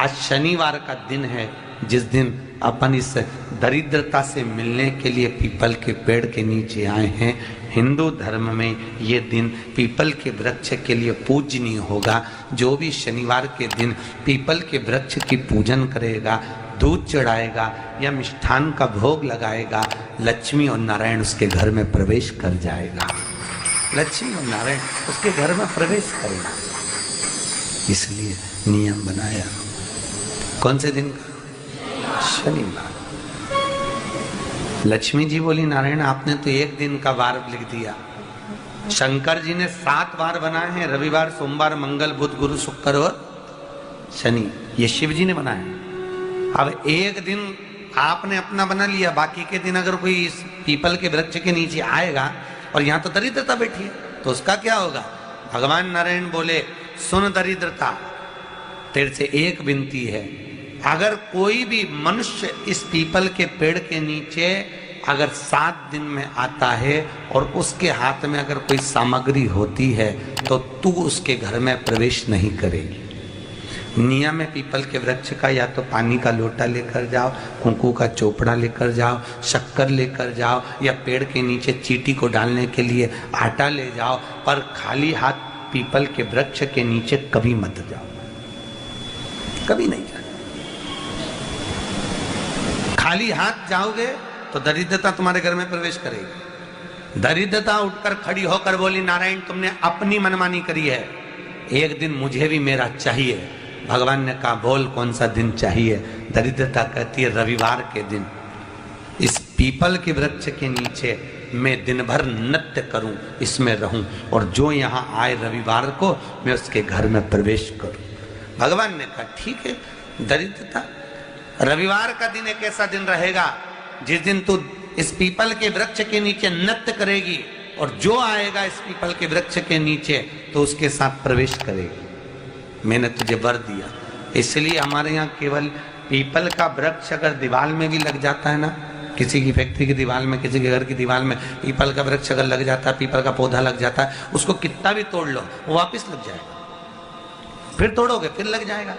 आज शनिवार का दिन है जिस दिन अपन इस दरिद्रता से मिलने के लिए पीपल के पेड़ के नीचे आए हैं। हिंदू धर्म में ये दिन पीपल के वृक्ष के लिए पूजनीय होगा। जो भी शनिवार के दिन पीपल के वृक्ष की पूजन करेगा, दूध चढ़ाएगा या मिष्ठान का भोग लगाएगा, लक्ष्मी और नारायण उसके घर में प्रवेश कर जाएगा। लक्ष्मी और नारायण उसके घर में प्रवेश करेगा। इसलिए नियम बनाया। कौन से दिन का? शनिवार। लक्ष्मी जी बोली नारायण आपने तो एक दिन का वार लिख दिया। शंकर जी ने 7 वार बनाए हैं, रविवार, सोमवार, मंगल, बुध, गुरु, शुक्र और शनि। ये शिव जी ने बनाया। अब एक दिन आपने अपना बना लिया, बाकी के दिन अगर कोई इस पीपल के वृक्ष के नीचे आएगा और यहाँ तो दरिद्रता बैठी है तो उसका क्या होगा? भगवान नारायण बोले सुन दरिद्रता, तेरे से एक विनती है, अगर कोई भी मनुष्य इस पीपल के पेड़ के नीचे अगर 7 दिन में आता है और उसके हाथ में अगर कोई सामग्री होती है तो तू उसके घर में प्रवेश नहीं करेगी। नियम है पीपल के वृक्ष का, या तो पानी का लोटा लेकर जाओ, कुंकू का चोपड़ा लेकर जाओ, शक्कर लेकर जाओ, या पेड़ के नीचे चींटी को डालने के लिए आटा ले जाओ, पर खाली हाथ पीपल के वृक्ष के नीचे कभी मत जाओ, कभी नहीं जाओ। खाली हाथ जाओगे तो दरिद्रता तुम्हारे घर में प्रवेश करेगी। दरिद्रता उठकर खड़ी होकर बोली नारायण तुमने अपनी मनमानी करी है, एक दिन मुझे भी मेरा चाहिए। भगवान ने कहा बोल कौन सा दिन चाहिए? दरिद्रता कहती है रविवार के दिन इस पीपल के वृक्ष के नीचे मैं दिन भर नृत्य करूं, इसमें रहूं, और जो यहाँ आए रविवार को मैं उसके घर में प्रवेश करूं। भगवान ने कहा ठीक है। दरिद्रता रविवार का दिन एक ऐसा दिन रहेगा जिस दिन तू इस पीपल के वृक्ष के नीचे नृत्य करेगी और जो आएगा इस पीपल के वृक्ष के नीचे तो उसके साथ प्रवेश करेगी। मैंने तुझे वर दिया। इसलिए हमारे यहाँ केवल पीपल का वृक्ष अगर दीवार में भी लग जाता है ना, किसी की फैक्ट्री की दीवार में, किसी के घर की दीवार में पीपल का वृक्ष अगर लग जाता है, पीपल का पौधा लग जाता है, उसको कितना भी तोड़ लो वो वापस लग जाएगा। फिर तोड़ोगे फिर लग जाएगा।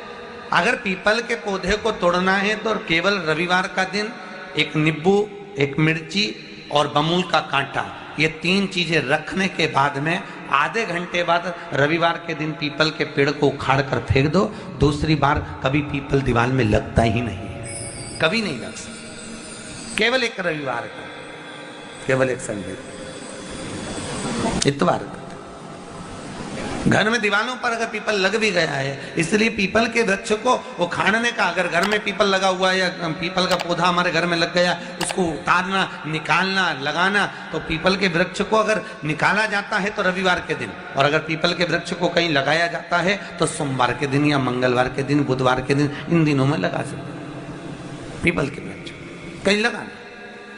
अगर पीपल के पौधे को तोड़ना है तो केवल रविवार का दिन एक नींबू, एक मिर्ची और बमूल का कांटा, ये 3 चीजें रखने के बाद में आधे घंटे बाद रविवार के दिन पीपल के पेड़ को उखाड़ कर फेंक दो। दूसरी बार कभी पीपल दीवार में लगता ही नहीं है, कभी नहीं लग सकता। केवल एक रविवार का, केवल एक संडे, इतवार का। घर में दीवारों पर अगर पीपल लग भी गया है, इसलिए पीपल के वृक्ष को उखाड़ने का, अगर घर में पीपल लगा हुआ है या पीपल का पौधा हमारे घर में लग गया, उसको उतारना, निकालना, लगाना, तो पीपल के वृक्ष को अगर निकाला जाता है तो रविवार के दिन, और अगर पीपल के वृक्ष को कहीं लगाया जाता है तो सोमवार के दिन या मंगलवार के दिन, बुधवार के दिन, इन दिनों में लगा सकते हैं पीपल के वृक्ष कहीं लगाना।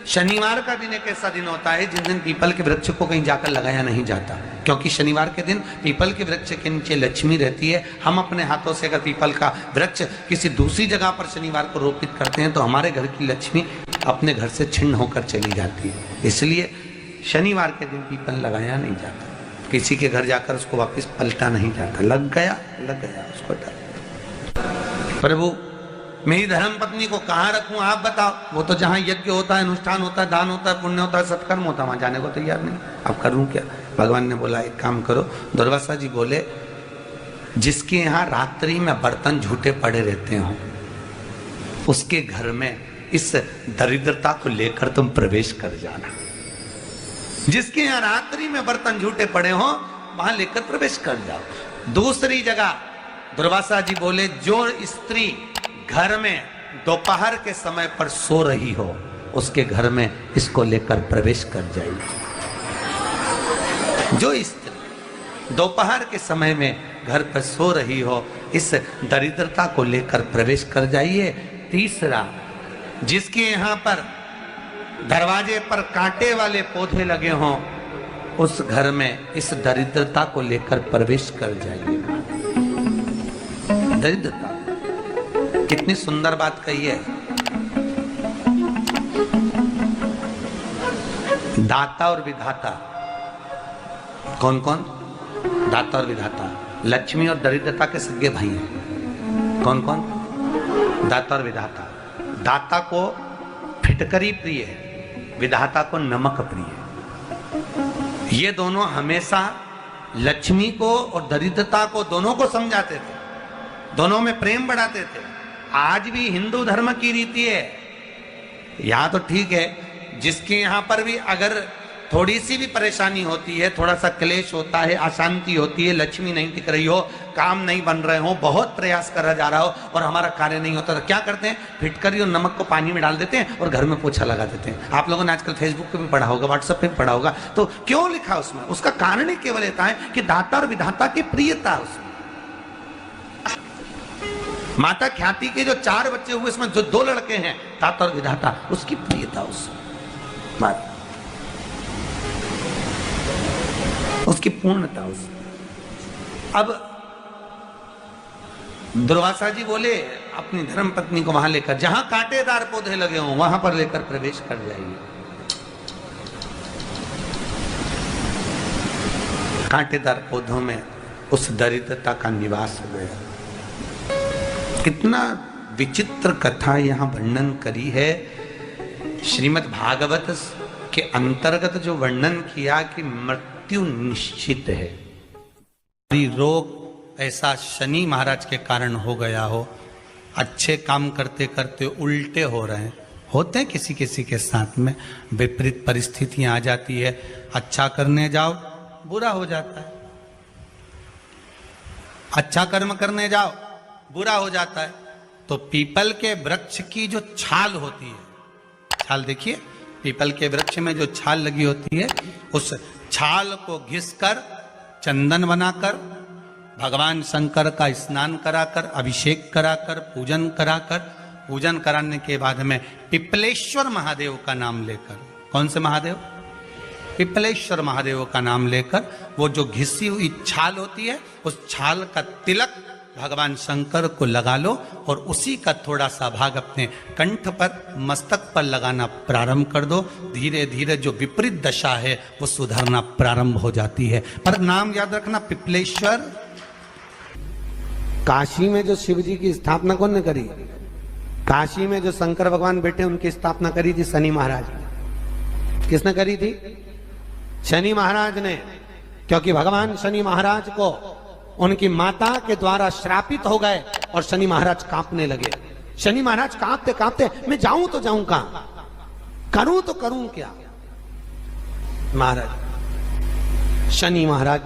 शनिवार का दिन एक ऐसा दिन होता है जिस दिन पीपल के वृक्ष को कहीं जाकर लगाया नहीं जाता, क्योंकि शनिवार के दिन पीपल के वृक्ष के नीचे लक्ष्मी रहती है। हम अपने हाथों से अगर पीपल का वृक्ष किसी दूसरी जगह पर शनिवार को रोपित करते हैं तो हमारे घर की लक्ष्मी अपने घर से छिन्न होकर चली जाती है। इसलिए शनिवार के दिन पीपल लगाया नहीं जाता, किसी के घर जाकर उसको वापस पलटा नहीं जाता। लग गया उसको डर। प्रभु मेरी धर्म पत्नी को कहाँ रखूं आप बताओ? वो तो जहाँ यज्ञ होता है, अनुष्ठान होता है, दान होता है, पुण्य होता है, सत्कर्म होता है, वहां जाने को तैयार नहीं। अब करूं क्या? भगवान ने बोला एक काम करो। दुर्वासा जी बोले जिसके यहाँ रात्रि में बर्तन झूठे पड़े रहते हो उसके घर में इस दरिद्रता को लेकर तुम प्रवेश कर जाना। जिसके यहाँ रात्रि में बर्तन झूठे पड़े हो वहां लेकर प्रवेश कर जाओ। दूसरी जगह दुर्वासा जी बोले जो स्त्री घर में दोपहर के समय पर सो रही हो उसके घर में इसको लेकर प्रवेश कर जाइए। जो स्त्री दोपहर के समय में घर पर सो रही हो इस दरिद्रता को लेकर प्रवेश कर जाइए। तीसरा, जिसके यहाँ पर दरवाजे पर कांटे वाले पौधे लगे हों उस घर में इस दरिद्रता को लेकर प्रवेश कर जाइए। दरिद्रता कितनी सुंदर बात कही है। दाता और विधाता कौन कौन? दाता और विधाता लक्ष्मी और दरिद्रता के सगे भाई हैं। कौन कौन? दाता और विधाता। दाता को फिटकरी प्रिय है, विधाता को नमक प्रिय है। ये दोनों हमेशा लक्ष्मी को और दरिद्रता को दोनों को समझाते थे, दोनों में प्रेम बढ़ाते थे। आज भी हिंदू धर्म की रीति है, यहाँ तो ठीक है, जिसके यहाँ पर भी अगर थोड़ी सी भी परेशानी होती है, थोड़ा सा क्लेश होता है, अशांति होती है, लक्ष्मी नहीं टिक रही हो, काम नहीं बन रहे हो, बहुत प्रयास करा जा रहा हो और हमारा कार्य नहीं होता, तो क्या करते हैं? फिटकरी और नमक को पानी में डाल देते हैं और घर में पोछा लगा देते हैं। आप लोगों ने आजकल फेसबुक पे भी पढ़ा होगा, व्हाट्सएप पे भी पढ़ा होगा। तो क्यों लिखा उसमें? उसका कारण ही केवल इतना है कि दाता और विधाता की प्रियता उसमें। माता ख्याति के जो 4 बच्चे हुए, इसमें जो 2 लड़के हैं, दाता और विधाता, उसकी प्रियता उसमें, उसकी पूर्णता उसमें। अब दुर्वासा जी बोले अपनी धर्म पत्नी को वहां लेकर, जहां कांटेदार पौधे लगे हों वहां पर लेकर प्रवेश कर जाइए। कांटेदार पौधों में उस दरिद्रता का निवास हो गया। कितना विचित्र कथा यहां वर्णन करी है। श्रीमद् भागवत के अंतर्गत जो वर्णन किया कि मृत्यु निश्चित है, रोग ऐसा शनि महाराज के कारण हो गया हो, अच्छे काम करते करते उल्टे हो रहे हैं, होते हैं किसी किसी के साथ में, विपरीत परिस्थितियां आ जाती है, अच्छा करने जाओ बुरा हो जाता है, अच्छा कर्म करने जाओ बुरा हो जाता है। तो पीपल के वृक्ष की जो छाल होती है, छाल देखिए, पीपल के वृक्ष में जो छाल लगी होती है, उस छाल को घिसकर चंदन बनाकर भगवान शंकर का स्नान कराकर, अभिषेक कराकर, पूजन कराकर, पूजन कराने के बाद में पिपलेश्वर महादेव का नाम लेकर, कौन से महादेव? पिपलेश्वर महादेव का नाम लेकर वो जो घिसी हुई छाल होती है, उस छाल का तिलक भगवान शंकर को लगा लो और उसी का थोड़ा सा भाग अपने कंठ पर, मस्तक पर लगाना प्रारंभ कर दो। धीरे धीरे जो विपरीत दशा है वो सुधरना प्रारंभ हो जाती है। पर नाम याद रखना, पिपलेश्वर। काशी में जो शिव जी की स्थापना कौन ने करी? काशी में जो शंकर भगवान बैठे उनकी स्थापना करी थी शनि महाराज ने। किसने करी थी? शनि महाराज ने। क्योंकि भगवान शनि महाराज को उनकी माता के द्वारा श्रापित हो गए और शनि महाराज कांपने लगे। शनि महाराज कांपते कांपते, मैं जाऊं तो जाऊं कहां, करूं तो करूं क्या? महाराज, शनि महाराज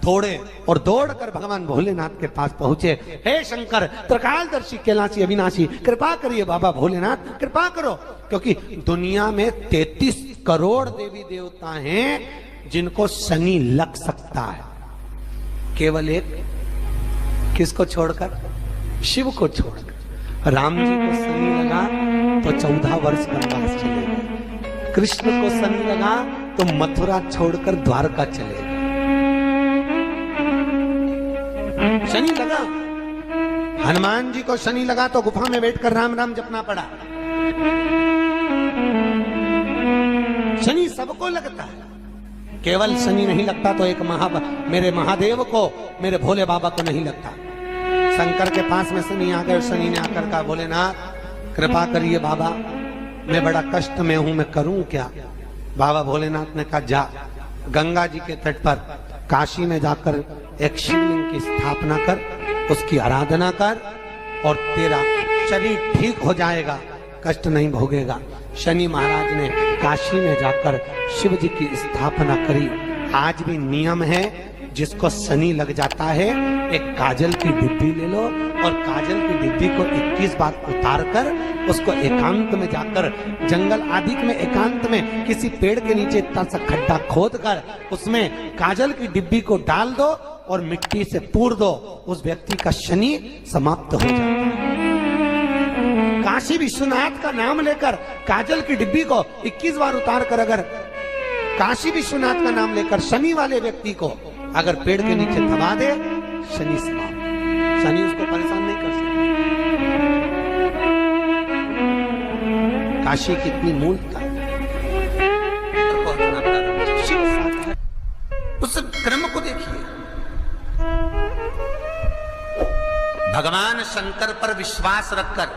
दौड़े और दौड़कर भगवान भोलेनाथ के पास पहुंचे। हे शंकर, त्रिकालदर्शी, कैलाशी, अविनाशी, कृपा करिए बाबा भोलेनाथ, कृपा करो। क्योंकि दुनिया में 33 करोड़ देवी देवता हैं जिनको शनि लग सकता है, केवल एक, किसको छोड़कर? शिव को छोड़कर। राम जी को शनि लगा तो 14 वर्ष वनवास चले गए। कृष्ण को शनि लगा तो मथुरा छोड़कर द्वारका चले गए। शनि लगा। हनुमान जी को शनि लगा तो गुफा में बैठकर राम राम जपना पड़ा। शनि सबको लगता है, केवल शनि नहीं लगता तो एक मेरे महादेव को, मेरे भोले बाबा को नहीं लगता। शंकर के पास में शनि आ गए। शनि ने आकर कहा, भोलेनाथ कृपा करिए बाबा, मैं बड़ा कष्ट में हूं, मैं करूं क्या? बाबा भोलेनाथ ने कहा, जा गंगा जी के तट पर काशी में जाकर एक शिवलिंग की स्थापना कर, उसकी आराधना कर और तेरा शरीर ठीक हो जाएगा, कष्ट नहीं भोगेगा। शनि महाराज ने काशी में जाकर शिव जी की स्थापना करी। आज भी नियम है, जिसको शनि लग जाता है, एक काजल की डिब्बी ले लो और काजल की डिब्बी को 21 बार उतार कर उसको एकांत में जाकर, जंगल आदि में एकांत में किसी पेड़ के नीचे इतना सा खड्डा खोद कर उसमें काजल की डिब्बी को डाल दो और मिट्टी से पूर दो, उस व्यक्ति का शनि समाप्त हो जाता है। काशी विश्वनाथ का नाम लेकर काजल की डिब्बी को 21 बार उतार कर अगर काशी विश्वनाथ का नाम लेकर शनि वाले व्यक्ति को अगर पेड़ के नीचे दबा दे, शनि समाप्त, शनि उसको परेशान नहीं कर सकता। काशी कितनी मूलता है, उस क्रम को देखिए। भगवान शंकर पर विश्वास रखकर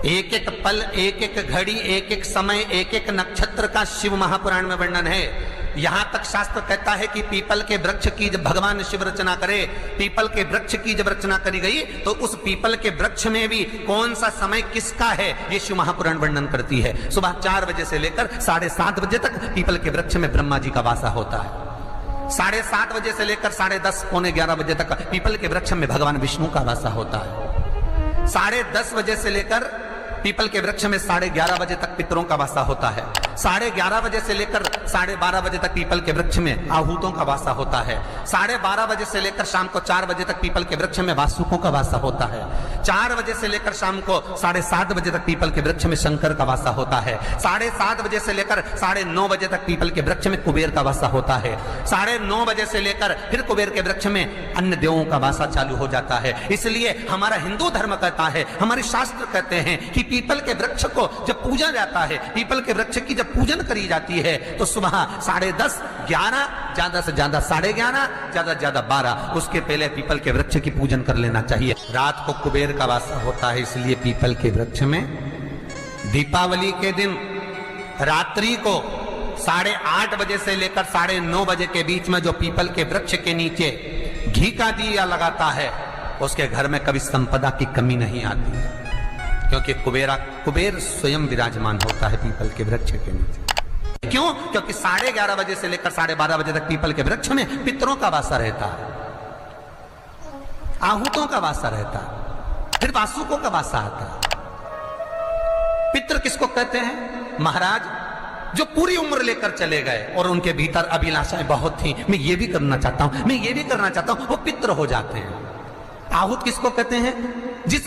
एक एक पल, एक एक घड़ी, एक एक समय, एक एक नक्षत्र का शिव महापुराण में वर्णन है। यहां तक शास्त्र कहता है कि पीपल के वृक्ष की जब भगवान शिव रचना करे, पीपल के वृक्ष की जब रचना करी गई तो उस पीपल के वृक्ष में भी कौन सा समय किसका है ये शिव महापुराण वर्णन करती है। सुबह 4 बजे से लेकर 7:30 बजे तक पीपल के वृक्ष में ब्रह्मा जी का वासा होता है। 7:30 बजे से लेकर 10:30 पौने 11 बजे तक पीपल के वृक्ष में भगवान विष्णु का वासा होता है। 10:30 बजे से लेकर पीपल के वृक्ष में 11:30 बजे तक पितरों का वासा होता है। 11:30 बजे से लेकर 12:30 बजे तक पीपल के वृक्ष में आहूतों का वासा होता है। 12:30 बजे से लेकर शाम को 4 बजे तक पीपल के वृक्ष में वासुकों का वासा होता है। 4 बजे से लेकर शाम को 7:30 बजे तक पीपल के वृक्ष में शंकर का वासा होता है। 7:30 बजे से लेकर 9:30 बजे तक पीपल के वृक्ष में कुबेर का वासा होता है। 9:30 बजे से लेकर फिर कुबेर के वृक्ष में अन्य देवों का वासा चालू हो जाता है। इसलिए हमारा हिंदू धर्म कहता है, हमारे शास्त्र कहते हैं कि पीपल के वृक्ष को जब पूजा जाता है, पीपल के वृक्ष की जब पूजन करी जाती है तो सुबह 10:30, 11, ज्यादा से ज्यादा 11:30, ज्यादा से ज्यादा 12, उसके पहले पीपल के वृक्ष की पूजन कर लेना चाहिए। रात को कुबेर का वासा होता है, इसलिए पीपल के वृक्ष में दीपावली के दिन रात्रि को 8:30 बजे से लेकर 9:30 बजे के बीच में जो पीपल के वृक्ष के नीचे घी का दिया लगाता है उसके घर में कभी संपदा की कमी नहीं आती है, क्योंकि कुबेर स्वयं विराजमान होता है पीपल के वृक्ष के नीचे। क्यों? क्योंकि 11:30 बजे से लेकर 12:30 बजे तक पीपल के वृक्ष में पितरों का वासा रहता है, आहूतों का वासा रहता है, फिर वासुकों का वासा आता है। पितृ किसको कहते हैं? महाराज जो पूरी उम्र लेकर चले गए और उनके भीतर अभिलाषाएं बहुत थी, मैं ये भी करना चाहता हूं, मैं ये भी करना चाहता हूं, वो पितृ हो जाते हैं। आहूत किसको कहते हैं? जिस